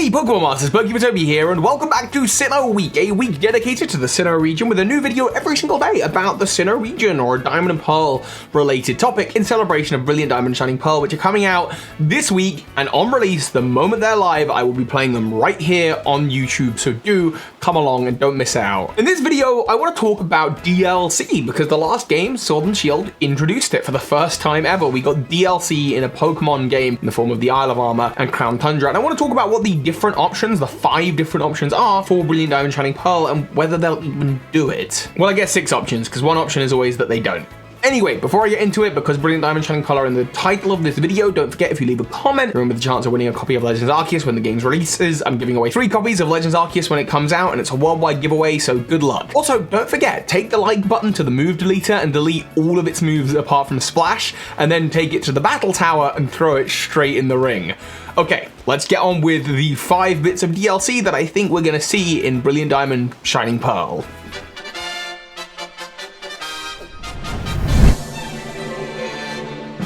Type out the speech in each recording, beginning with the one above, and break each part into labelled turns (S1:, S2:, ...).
S1: Hey Pokemon Masters, PokeAtmos here, and welcome back to Sinnoh Week, a week dedicated to the Sinnoh region with a new video every single day about the Sinnoh region or a Diamond and Pearl related topic in celebration of Brilliant Diamond and Shining Pearl, which are coming out this week, and on release, the moment they're live, I will be playing them right here on YouTube, so do come along and don't miss out. In this video, I want to talk about DLC, because the last game, Sword and Shield, introduced it for the first time ever. We got DLC in a Pokemon game in the form of the Isle of Armor and Crown Tundra, and I want to talk about what the different options, the 5 different options are for Brilliant Diamond Shining Pearl and whether they'll even do it. Well, I guess 6 options, because one option is always that they don't. Anyway, before I get into it, because Brilliant Diamond Shining Pearl are in the title of this video, don't forget if you leave a comment, remember the chance of winning a copy of Legends Arceus when the game releases. I'm giving away 3 copies of Legends Arceus when it comes out, and it's a worldwide giveaway, so good luck. Also, don't forget, take the like button to the move deleter and delete all of its moves apart from Splash, and then take it to the battle tower and throw it straight in the ring. Okay, let's get on with the 5 bits of DLC that I think we're gonna see in Brilliant Diamond Shining Pearl.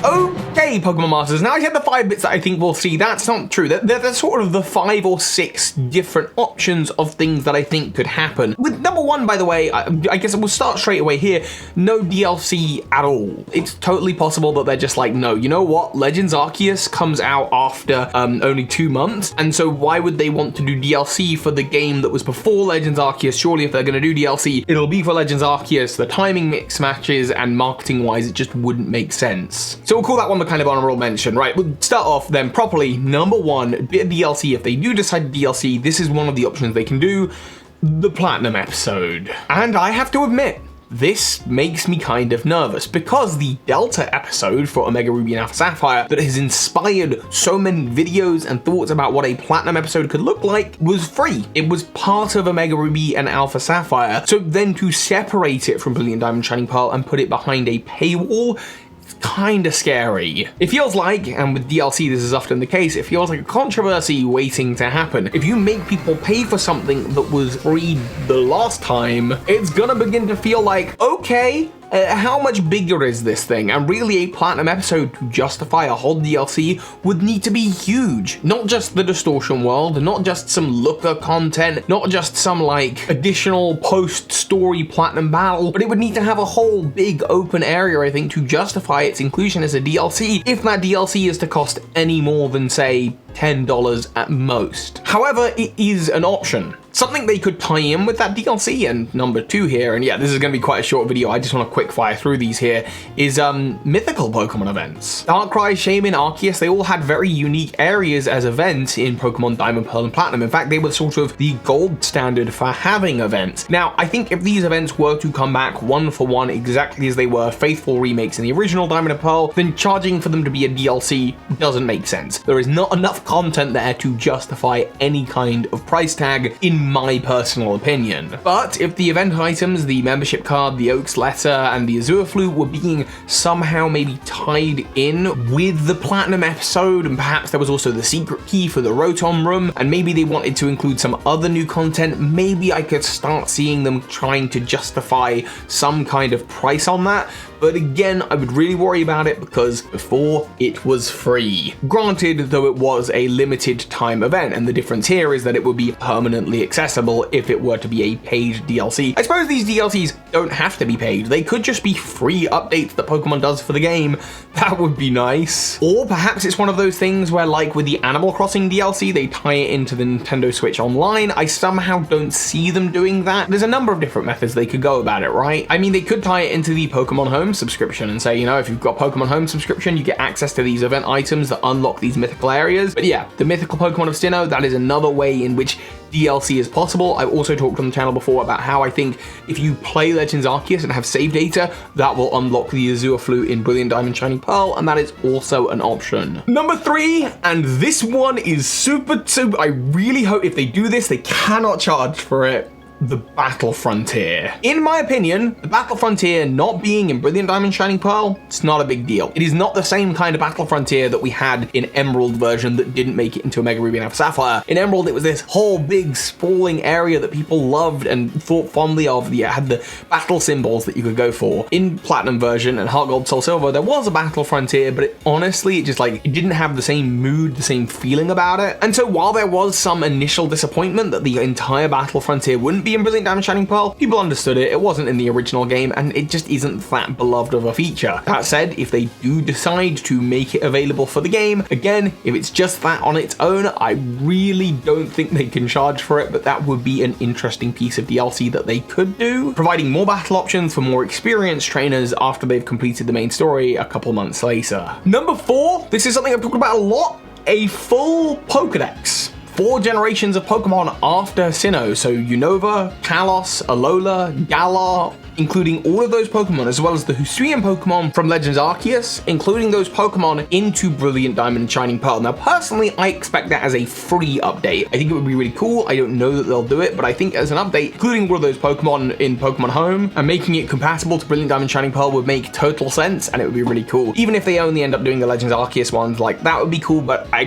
S1: Okay, Pokemon Masters, now I said the 5 bits that I think we'll see. That's not true. They're sort of the 5 or 6 different options of things that I think could happen. With number 1, by the way, I guess we'll start straight away here. No DLC at all. It's totally possible that they're just like, no, you know what? Legends Arceus comes out after only 2 months, and so why would they want to do DLC for the game that was before Legends Arceus? Surely if they're going to do DLC, it'll be for Legends Arceus. The timing mix matches, and marketing-wise, it just wouldn't make sense. So we'll call that one the kind of honorable mention, right? We'll start off then properly. Number 1, bit of DLC. If they do decide DLC, this is one of the options they can do, the Platinum episode. And I have to admit, this makes me kind of nervous because the Delta episode for Omega Ruby and Alpha Sapphire that has inspired so many videos and thoughts about what a Platinum episode could look like was free. It was part of Omega Ruby and Alpha Sapphire. So then to separate it from Brilliant Diamond Shining Pearl and put it behind a paywall, kinda scary. It feels like, and with DLC this is often the case, it feels like a controversy waiting to happen. If you make people pay for something that was free the last time, it's gonna begin to feel like, okay, how much bigger is this thing? And really a Platinum episode to justify a whole DLC would need to be huge. Not just the distortion world, not just some looker content, not just some like additional post-story Platinum battle, but it would need to have a whole big open area, I think, to justify its inclusion as a DLC, if that DLC is to cost any more than, say, $10 at most. However, it is an option. Something they could tie in with that DLC, and number 2 here, and yeah, this is going to be quite a short video, I just want to quick fire through these here, is mythical Pokemon events. Darkrai, Shaman, Arceus, they all had very unique areas as events in Pokemon Diamond, Pearl, and Platinum. In fact, they were sort of the gold standard for having events. Now, I think if these events were to come back 1 for 1 exactly as they were faithful remakes in the original Diamond and Pearl, then charging for them to be a DLC doesn't make sense. There is not enough content there to justify any kind of price tag, in my personal opinion. But if the event items, the membership card, the Oaks letter, and the Azure Flute were being somehow maybe tied in with the Platinum episode, and perhaps there was also the secret key for the Rotom room, and maybe they wanted to include some other new content, maybe I could start seeing them trying to justify some kind of price on that. But again, I would really worry about it because before it was free. Granted, though, it was a limited time event, and the difference here is that it would be permanently accessible if it were to be a paid DLC. I suppose these DLCs don't have to be paid. They could just be free updates that Pokemon does for the game. That would be nice. Or perhaps it's one of those things where, like with the Animal Crossing DLC, they tie it into the Nintendo Switch Online. I somehow don't see them doing that. There's a number of different methods they could go about it, right? I mean, they could tie it into the Pokemon Home subscription and say, you know, if you've got Pokemon Home subscription, you get access to these event items that unlock these mythical areas. But yeah, the mythical Pokemon of Sinnoh, that is another way in which DLC is possible. I've also talked on the channel before about how I think if you play Legends Arceus and have save data, that will unlock the Azure Flute in Brilliant Diamond Shining Pearl, and that is also an option. Number 3, and this one is super, I really hope if they do this, they cannot charge for it. the Battle Frontier. In my opinion, the Battle Frontier not being in Brilliant Diamond Shining Pearl, it's not a big deal. It is not the same kind of Battle Frontier that we had in Emerald version that didn't make it into Omega Ruby and Alpha Sapphire. In Emerald, it was this whole big sprawling area that people loved and thought fondly of. Yeah, it had the battle symbols that you could go for. In Platinum version and Heart Gold Soul Silver, there was a Battle Frontier, but honestly, it didn't have the same mood, the same feeling about it. And so while there was some initial disappointment that the entire Battle Frontier wouldn't be in Brilliant Diamond Shining Pearl, people understood it. It wasn't in the original game, and it just isn't that beloved of a feature. That said, if they do decide to make it available for the game, again, if it's just that on its own, I really don't think they can charge for it, but that would be an interesting piece of DLC that they could do, providing more battle options for more experienced trainers after they've completed the main story a couple months later. Number 4, this is something I've talked about a lot, a full Pokedex. 4 generations of Pokemon after Sinnoh, so Unova, Kalos, Alola, Galar, including all of those Pokemon, as well as the Hisuian Pokemon from Legends Arceus, including those Pokemon into Brilliant Diamond and Shining Pearl. Now, personally, I expect that as a free update. I think it would be really cool. I don't know that they'll do it, but I think as an update, including all of those Pokemon in Pokemon Home and making it compatible to Brilliant Diamond and Shining Pearl would make total sense, and it would be really cool. Even if they only end up doing the Legends Arceus ones, like, that would be cool, but I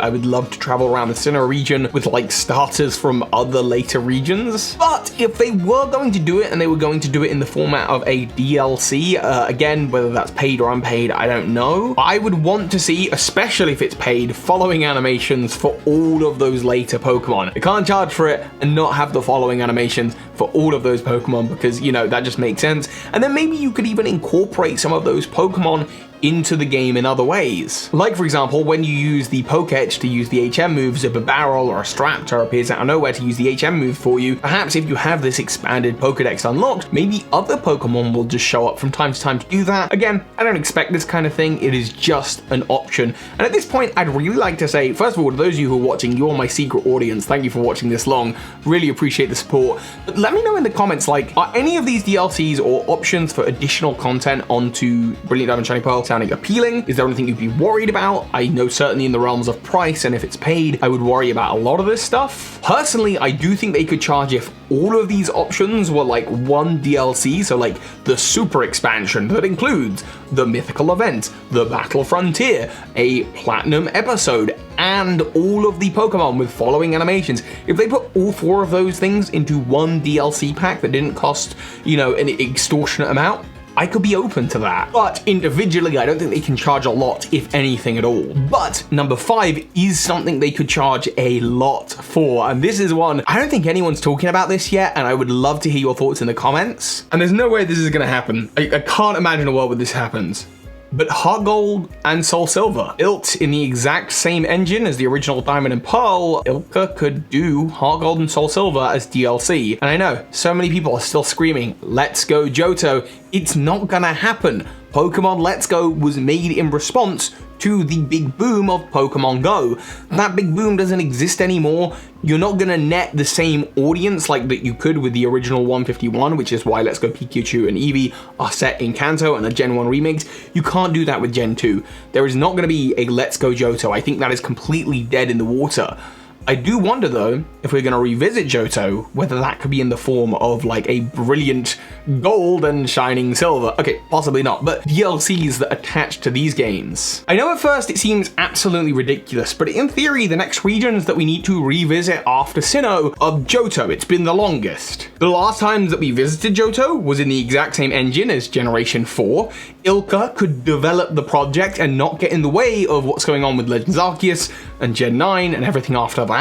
S1: would love to travel around the Sinnoh region with, like, starters from other later regions. But if they were going to do it, and they were going to do it in the format of a DLC, again, whether that's paid or unpaid, I don't know. I would want to see, especially if it's paid, following animations for all of those later Pokemon. They can't charge for it and not have the following animations for all of those Pokemon because, you know, that just makes sense. And then maybe you could even incorporate some of those Pokemon into the game in other ways. Like, for example, when you use the Pokétch to use the HM moves, if a Barrel or a Straptor appears out of nowhere to use the HM move for you, perhaps if you have this expanded Pokédex unlocked, maybe other Pokemon will just show up from time to time to do that. Again, I don't expect this kind of thing, it is just an option. And at this point, I'd really like to say, first of all, to those of you who are watching, you're my secret audience, thank you for watching this long, really appreciate the support. But let me know in the comments, like, are any of these DLCs or options for additional content onto Brilliant Diamond Shining Pearl sounding appealing? Is there anything you'd be worried about? I know certainly in the realms of price, and if it's paid, I would worry about a lot of this stuff. Personally, I do think they could charge if all of these options were like one DLC, so like the super expansion that includes the mythical event, the Battle Frontier, a platinum episode, and all of the Pokemon with following animations. If they put all 4 of those things into one DLC pack that didn't cost, you know, an extortionate amount, I could be open to that. But individually, I don't think they can charge a lot, if anything at all. But number 5 is something they could charge a lot for. And this is one, I don't think anyone's talking about this yet, and I would love to hear your thoughts in the comments. And there's no way this is gonna happen. I can't imagine a world where this happens. But Heart Gold and Soul Silver, built in the exact same engine as the original Diamond and Pearl, Ilka could do Heart Gold and Soul Silver as DLC. And I know, so many people are still screaming, let's go Johto. It's not gonna happen. Pokemon Let's Go was made in response to the big boom of Pokemon Go. That big boom doesn't exist anymore. You're not gonna net the same audience like that you could with the original 151, which is why Let's Go Pikachu and Eevee are set in Kanto and the Gen 1 remakes. You can't do that with Gen 2. There is not gonna be a Let's Go Johto. I think that is completely dead in the water. I do wonder though, if we're going to revisit Johto, whether that could be in the form of like a brilliant gold and shining silver. Okay, possibly not, but DLCs that attach to these games. I know at first it seems absolutely ridiculous, but in theory, the next regions that we need to revisit after Sinnoh are Johto. It's been the longest. The last times that we visited Johto was in the exact same engine as Generation 4. Ilka could develop the project and not get in the way of what's going on with Legends Arceus and Gen 9 and everything after that.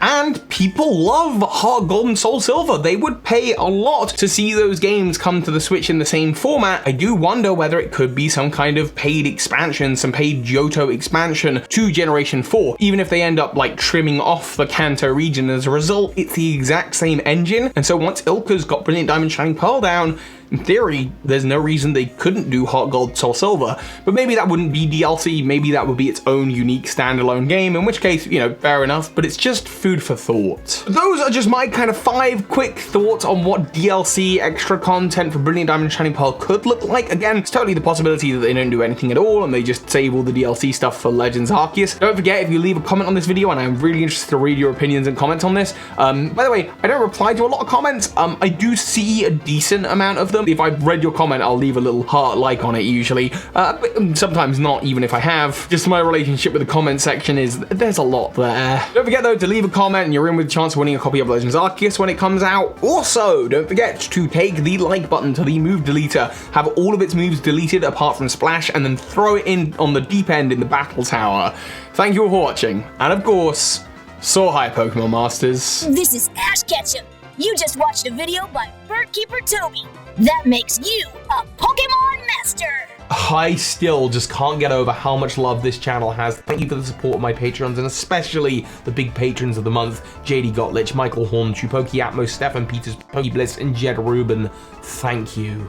S1: And people love Heart Gold and Soul Silver. They would pay a lot to see those games come to the Switch in the same format. I do wonder whether it could be some kind of paid expansion, some paid Johto expansion to Generation 4. Even if they end up like trimming off the Kanto region as a result, it's the exact same engine. And so once Ilka's got Brilliant Diamond Shining Pearl down, in theory, there's no reason they couldn't do Heart Gold, Soul Silver, but maybe that wouldn't be DLC, maybe that would be its own unique standalone game, in which case, you know, fair enough, but it's just food for thought. Those are just my kind of 5 quick thoughts on what DLC extra content for Brilliant Diamond Shining Pearl could look like. Again, it's totally the possibility that they don't do anything at all and they just save all the DLC stuff for Legends Arceus. Don't forget, if you leave a comment on this video, and I'm really interested to read your opinions and comments on this. By the way, I don't reply to a lot of comments. I do see a decent amount of them. If I've read your comment, I'll leave a little heart like on it usually, but sometimes not, even if I have. Just my relationship with the comment section is, there's a lot there. Don't forget though to leave a comment and you're in with a chance of winning a copy of Legends Arceus when it comes out. Also, don't forget to take the like button to the move deleter, have all of its moves deleted apart from Splash, and then throw it in on the deep end in the battle tower. Thank you all for watching, and of course, soar high, Pokemon Masters.
S2: This is Ash Ketchum. You just watched a video by Birdkeeper Toby. That makes you a Pokemon Master.
S3: I still just can't get over how much love this channel has. Thank you for the support of my Patreons, and especially the big patrons of the month, JD Gottlich, Michael Hornschuch, PokeAtmos, Stefan Peters, PokeBliss, and Jedruben. Thank you.